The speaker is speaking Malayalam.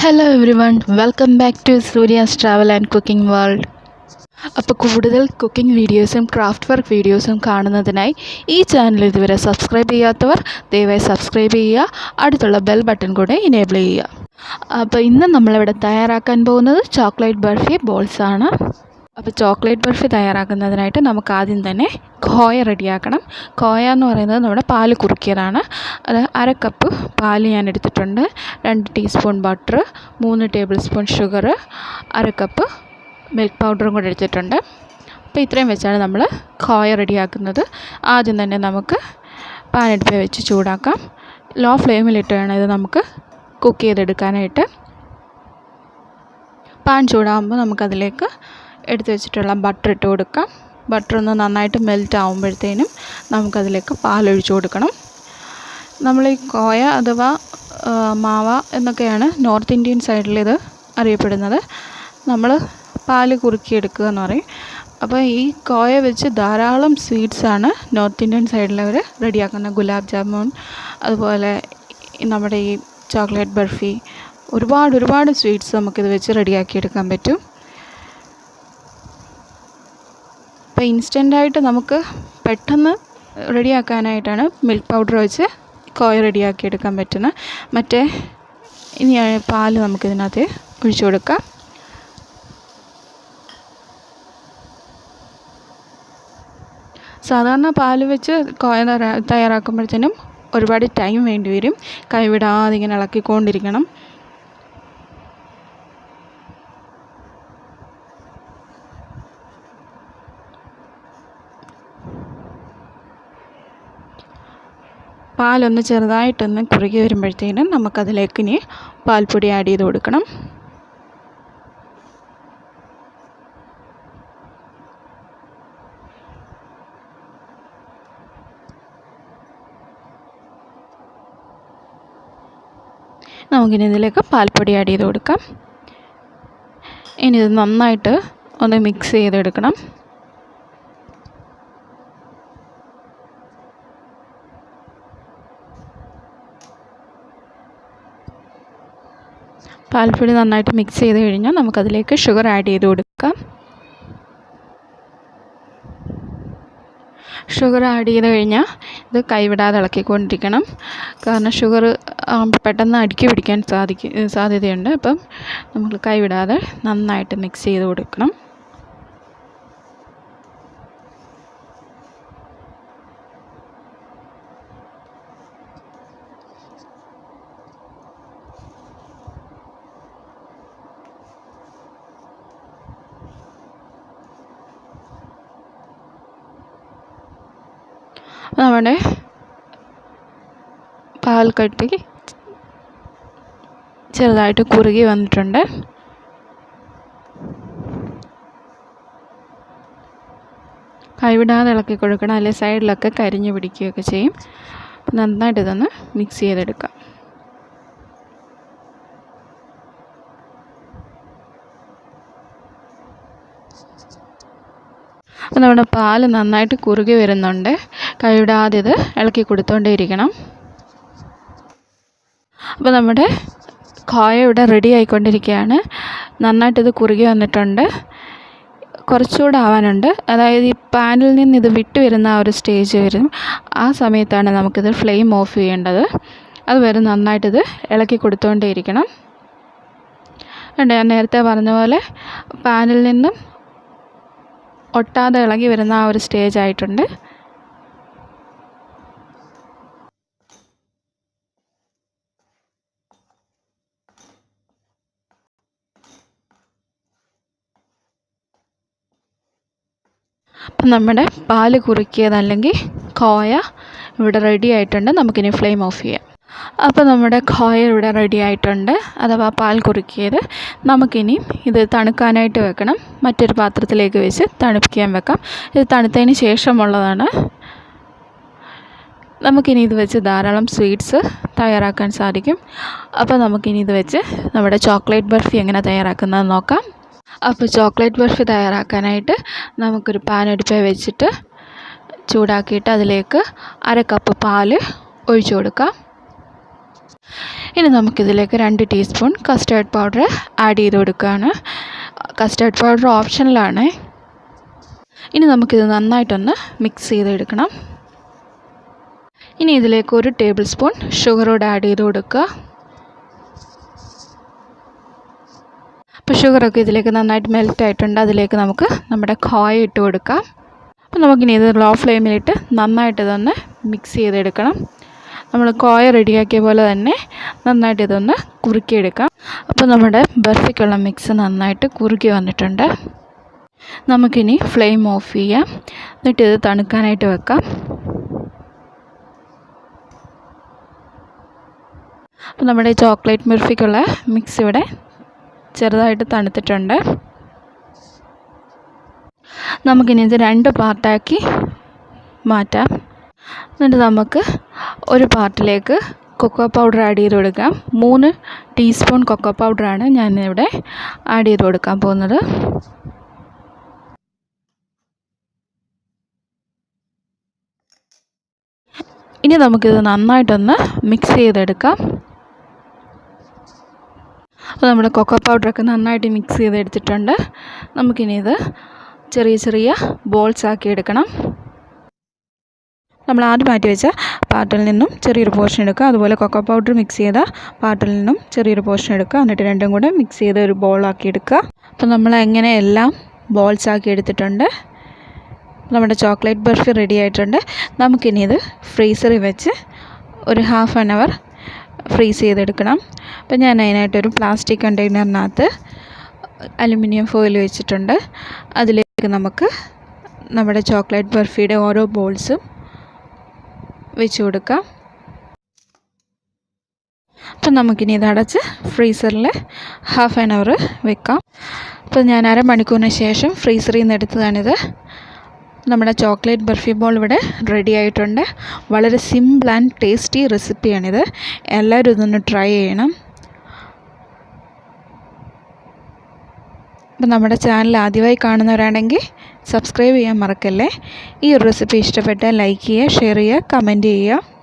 Hello everyone, welcome back to Surya's Travel and Cooking World. അപ്പോൾ കൂടുതൽ കുക്കിംഗ് വീഡിയോസും ക്രാഫ്റ്റ് വർക്ക് വീഡിയോസും കാണുന്നതിനായി ഈ ചാനൽ ഇതുവരെ സബ്സ്ക്രൈബ് ചെയ്യാത്തവർ ദയവായി സബ്സ്ക്രൈബ് ചെയ്യുക, അടുത്തുള്ള ബെൽ ബട്ടൺ കൂടെ ഇനേബിൾ ചെയ്യുക. അപ്പോൾ ഇന്ന് നമ്മളിവിടെ തയ്യാറാക്കാൻ പോകുന്നത് ചോക്ലേറ്റ് ബർഫി ബോൾസ് ആണ്. അപ്പോൾ ചോക്ലേറ്റ് ബർഫി തയ്യാറാക്കുന്നതിനായിട്ട് നമുക്ക് ആദ്യം തന്നെ ഖോയ റെഡിയാക്കണം. ഖോയ എന്ന് പറയുന്നത് നമ്മുടെ പാല് കുറുക്കിയതാണ്. അത് 1/2 കപ്പ് പാല് ഞാൻ എടുത്തിട്ടുണ്ട്, 2 teaspoon butter, 3 table spoon sugar, 1/2 cup milk പൗഡറും കൂടെ എടുത്തിട്ടുണ്ട്. അപ്പോൾ ഇത്രയും വെച്ചാണ് നമ്മൾ ഖോയ റെഡിയാക്കുന്നത്. ആദ്യം തന്നെ നമുക്ക് പാൻ അടുപ്പിൽ വെച്ച് ചൂടാക്കാം. ലോ ഫ്ലെയിമിലിട്ട് വേണം ഇത് നമുക്ക് കുക്ക് ചെയ്തെടുക്കാനായിട്ട്. പാൻ ചൂടാകുമ്പോൾ നമുക്കതിലേക്ക് എടുത്ത് വെച്ചിട്ടുള്ള ബട്ടർ ഇട്ട് കൊടുക്കാം. ബട്ടർ ഒന്ന് നന്നായിട്ട് മെൽറ്റ് ആകുമ്പോഴത്തേനും നമുക്കതിലേക്ക് പാലൊഴിച്ച് കൊടുക്കണം. നമ്മൾ ഈ കോയ അഥവാ മാവ എന്നൊക്കെയാണ് നോർത്ത് ഇന്ത്യൻ സൈഡിൽ ഇത് അറിയപ്പെടുന്നത്. നമ്മൾ പാല് കുറുക്കിയെടുക്കുക എന്ന് പറയും. അപ്പോൾ ഈ കോയ വെച്ച് ധാരാളം സ്വീറ്റ്സാണ് നോർത്ത് ഇന്ത്യൻ സൈഡിലവർ റെഡിയാക്കുന്നത്. ഗുലാബ് ജാമുൻ, അതുപോലെ നമ്മുടെ ഈ ചോക്ലേറ്റ് ബർഫി, ഒരുപാട് സ്വീറ്റ്സ് നമുക്കിത് വെച്ച് റെഡിയാക്കിയെടുക്കാൻ പറ്റും. അപ്പോൾ ഇൻസ്റ്റൻ്റായിട്ട് നമുക്ക് പെട്ടെന്ന് റെഡിയാക്കാനായിട്ടാണ് മിൽക്ക് പൗഡർ വെച്ച് കോയ റെഡിയാക്കിയെടുക്കാൻ പറ്റുന്നത്. മറ്റേ ഇനി പാല് നമുക്കിതിനകത്ത് ഒഴിച്ചു കൊടുക്കാം. സാധാരണ പാല് വെച്ച് കോയ തയ്യാറാക്കുമ്പോഴത്തേനും ഒരുപാട് ടൈം വേണ്ടി വരും. കൈവിടാതെ ഇങ്ങനെ ഇളക്കിക്കൊണ്ടിരിക്കണം. പാലൊന്ന് ചെറുതായിട്ടൊന്ന് കുറുകി വരുമ്പോഴത്തേനും നമുക്കതിലേക്ക് ഇനി പാൽപ്പൊടി ആഡ് ചെയ്ത് കൊടുക്കണം. നമുക്കിനി ഇതിലേക്ക് പാൽപ്പൊടി ആഡ് ചെയ്ത് കൊടുക്കാം. ഇനി ഇത് നന്നായിട്ട് ഒന്ന് മിക്സ് ചെയ്തെടുക്കണം. പാൽപ്പൊടി നന്നായിട്ട് മിക്സ് ചെയ്ത് കഴിഞ്ഞാൽ നമുക്കതിലേക്ക് ഷുഗർ ആഡ് ചെയ്ത് കൊടുക്കാം. ഷുഗർ ആഡ് ചെയ്ത് കഴിഞ്ഞാൽ ഇത് കൈവിടാതെ ഇളക്കിക്കൊണ്ടിരിക്കണം. കാരണം ഷുഗർ പെട്ടെന്ന് അടുക്കി പിടിക്കാൻ സാധ്യതയുണ്ട്. അപ്പം നമ്മൾ കൈവിടാതെ നന്നായിട്ട് മിക്സ് ചെയ്ത് കൊടുക്കണം. നമ്മുടെ പാൽ കട്ടി ചെറുതായിട്ട് കുറുകി വന്നിട്ടുണ്ട്. കൈവിടാതെ ഇളക്കി കൊടുക്കണം, അല്ലെങ്കിൽ സൈഡിലൊക്കെ കരിഞ്ഞു പിടിക്കുകയൊക്കെ ചെയ്യും. നന്നായിട്ട് ഇതൊന്ന് മിക്സ് ചെയ്തെടുക്കാം. അപ്പോൾ നമ്മുടെ പാല് നന്നായിട്ട് കുറുകി വരുന്നുണ്ട്. കൈവിടാതെ ഇത് ഇളക്കി കൊടുത്തുകൊണ്ടേയിരിക്കണം. അപ്പോൾ നമ്മുടെ ഖോയ ഇവിടെ റെഡി ആയിക്കൊണ്ടിരിക്കുകയാണ്. നന്നായിട്ടിത് കുറുകി വന്നിട്ടുണ്ട്. കുറച്ചുകൂടെ ആവാനുണ്ട്. അതായത് ഈ പാനിൽ നിന്ന് ഇത് വിട്ട് വരുന്ന ആ ഒരു സ്റ്റേജ് വരും. ആ സമയത്താണ് നമുക്കിത് ഫ്ലെയിം ഓഫ് ചെയ്യേണ്ടത്. അതുവരെ നന്നായിട്ടിത് ഇളക്കി കൊടുത്തുകൊണ്ടേയിരിക്കണം. ഞാൻ നേരത്തെ പറഞ്ഞ പോലെ പാനിൽ നിന്നും ഒട്ടാതെ ഇളകി വരുന്ന ആ ഒരു സ്റ്റേജ് ആയിട്ടുണ്ട്. അപ്പം നമ്മുടെ പാല് കുറുക്കിയതല്ലെങ്കിൽ ഖോയ ഇവിടെ റെഡി ആയിട്ടുണ്ട്. നമുക്കിനി ഫ്ലെയിം ഓഫ് ചെയ്യാം. അപ്പോൾ നമ്മുടെ ഖോയ ഇവിടെ റെഡി ആയിട്ടുണ്ട്, അഥവാ പാൽ കുറുക്കിയത്. നമുക്കിനി ഇത് തണുക്കാനായിട്ട് വെക്കണം. മറ്റൊരു പാത്രത്തിലേക്ക് വെച്ച് തണുപ്പിക്കാൻ വെക്കാം. ഇത് തണുത്തതിന് ശേഷമുള്ളതാണ്. നമുക്കിനി ഇത് വെച്ച് ധാരാളം സ്വീറ്റ്സ് തയ്യാറാക്കാൻ സാധിക്കും. അപ്പോൾ നമുക്കിനി ഇത് വെച്ച് നമ്മുടെ ചോക്ലേറ്റ് ബർഫി എങ്ങനെ തയ്യാറാക്കുന്നത് നോക്കാം. അപ്പോൾ ചോക്ലേറ്റ് ബർഫി തയ്യാറാക്കാനായിട്ട് നമുക്കൊരു പാൻ അടുപ്പിൽ വെച്ചിട്ട് ചൂടാക്കിയിട്ട് അതിലേക്ക് 1/2 കപ്പ് പാല് ഒഴിച്ചു കൊടുക്കാം. ഇനി നമുക്കിതിലേക്ക് 2 ടീസ്പൂൺ കസ്റ്റേർഡ് പൗഡർ ആഡ് ചെയ്ത് കൊടുക്കുകയാണ്. കസ്റ്റേർഡ് പൗഡർ ഓപ്ഷണലാണ്. ഇനി നമുക്കിത് നന്നായിട്ടൊന്ന് മിക്സ് ചെയ്തെടുക്കണം. ഇനി ഇതിലേക്ക് 1 ടേബിൾ സ്പൂൺ ഷുഗർ കൂടെ ആഡ് ചെയ്ത് കൊടുക്കുക. അപ്പോൾ ഷുഗറൊക്കെ ഇതിലേക്ക് നന്നായിട്ട് മെൽറ്റ് ആയിട്ടുണ്ട്. അതിലേക്ക് നമുക്ക് നമ്മുടെ ഖോയ ഇട്ട് കൊടുക്കാം. അപ്പോൾ നമുക്കിനി ഇത് ലോ ഫ്ലെയിമിലിട്ട് നന്നായിട്ട് ഇതൊന്ന് മിക്സ് ചെയ്തെടുക്കണം. നമ്മൾ ഖോയ റെഡിയാക്കിയ പോലെ തന്നെ നന്നായിട്ട് ഇതൊന്ന് കുറുക്കിയെടുക്കാം. അപ്പോൾ നമ്മുടെ ബർഫിക്കുള്ള മിക്സ് നന്നായിട്ട് കുറുക്കി വന്നിട്ടുണ്ട്. നമുക്കിനി ഫ്ലെയിം ഓഫ് ചെയ്യാം. എന്നിട്ട് ഇത് തണുക്കാനായിട്ട് വെക്കാം. അപ്പോൾ നമ്മുടെ ചോക്ലേറ്റ് ബർഫിക്കുള്ള മിക്സ് ഇവിടെ ചെറുതായിട്ട് തണുത്തിട്ടുണ്ട്. നമുക്കിനി ഇത് 2 പാർട്ടാക്കി മാറ്റാം. എന്നിട്ട് നമുക്ക് ഒരു പാർട്ടിലേക്ക് കൊക്കോ പൗഡർ ആഡ് ചെയ്ത് കൊടുക്കാം. 3 ടീസ്പൂൺ കൊക്കോ പൗഡറാണ് ഞാനിവിടെ ആഡ് ചെയ്ത് കൊടുക്കാൻ പോകുന്നത്. ഇനി നമുക്കിത് നന്നായിട്ടൊന്ന് മിക്സ് ചെയ്തെടുക്കാം. അപ്പോൾ നമ്മുടെ കൊക്കോ പൗഡറൊക്കെ നന്നായിട്ട് മിക്സ് ചെയ്തെടുത്തിട്ടുണ്ട്. നമുക്കിനി ഇത് ചെറിയ ചെറിയ ബോൾസ് ആക്കി എടുക്കണം. നമ്മൾ ആദ്യം മാറ്റി വെച്ച പാർട്ടിൽ നിന്നും ചെറിയൊരു പോർഷൻ എടുക്കുക. അതുപോലെ കൊക്കോ പൗഡർ മിക്സ് ചെയ്ത പാർട്ടിൽ നിന്നും ചെറിയൊരു പോർഷൻ എടുക്കുക. എന്നിട്ട് രണ്ടും കൂടെ മിക്സ് ചെയ്ത് ഒരു ബോളാക്കി എടുക്കുക. അപ്പോൾ നമ്മൾ എങ്ങനെ എല്ലാം ബോൾസ് ആക്കി എടുത്തിട്ടുണ്ട്. നമ്മുടെ ചോക്ലേറ്റ് ബർഫി റെഡി ആയിട്ടുണ്ട്. നമുക്കിനി ഇത് ഫ്രീസറിൽ വെച്ച് ഒരു ഹാഫ് ആൻ അവർ ഫ്രീസ് ചെയ്തെടുക്കണം. അപ്പോൾ ഞാൻ അതിനായിട്ടൊരു പ്ലാസ്റ്റിക് കണ്ടെയ്നറിനകത്ത് അലുമിനിയം ഫോയിൽ വെച്ചിട്ടുണ്ട്. അതിലേക്ക് നമുക്ക് നമ്മുടെ ചോക്ലേറ്റ് ബർഫിയുടെ ഓരോ ബോൾസും വെച്ച് കൊടുക്കാം. അപ്പം നമുക്കിനി ഇത് അടച്ച് ഫ്രീസറിൽ ഹാഫ് ആൻ അവർ വെക്കാം. അപ്പോൾ ഞാൻ അരമണിക്കൂറിന് ശേഷം ഫ്രീസറിൽ നിന്ന് എടുത്തതാണിത്. നമ്മുടെ ചോക്ലേറ്റ് ബർഫി ബോൾ ഇവിടെ റെഡി ആയിട്ടുണ്ട്. വളരെ സിമ്പിൾ ആൻഡ് ടേസ്റ്റി റെസിപ്പിയാണിത്. എല്ലാവരും ഇതൊന്ന് ട്രൈ ചെയ്യണം. അപ്പം നമ്മുടെ ചാനൽ ആദ്യമായി കാണുന്നവരാണെങ്കിൽ സബ്സ്ക്രൈബ് ചെയ്യാൻ മറക്കല്ലേ. ഈ ഒരു റെസിപ്പി ഇഷ്ടപ്പെട്ടാൽ ലൈക്ക് ചെയ്യുക, ഷെയർ ചെയ്യുക, കമൻറ്റ് ചെയ്യുക.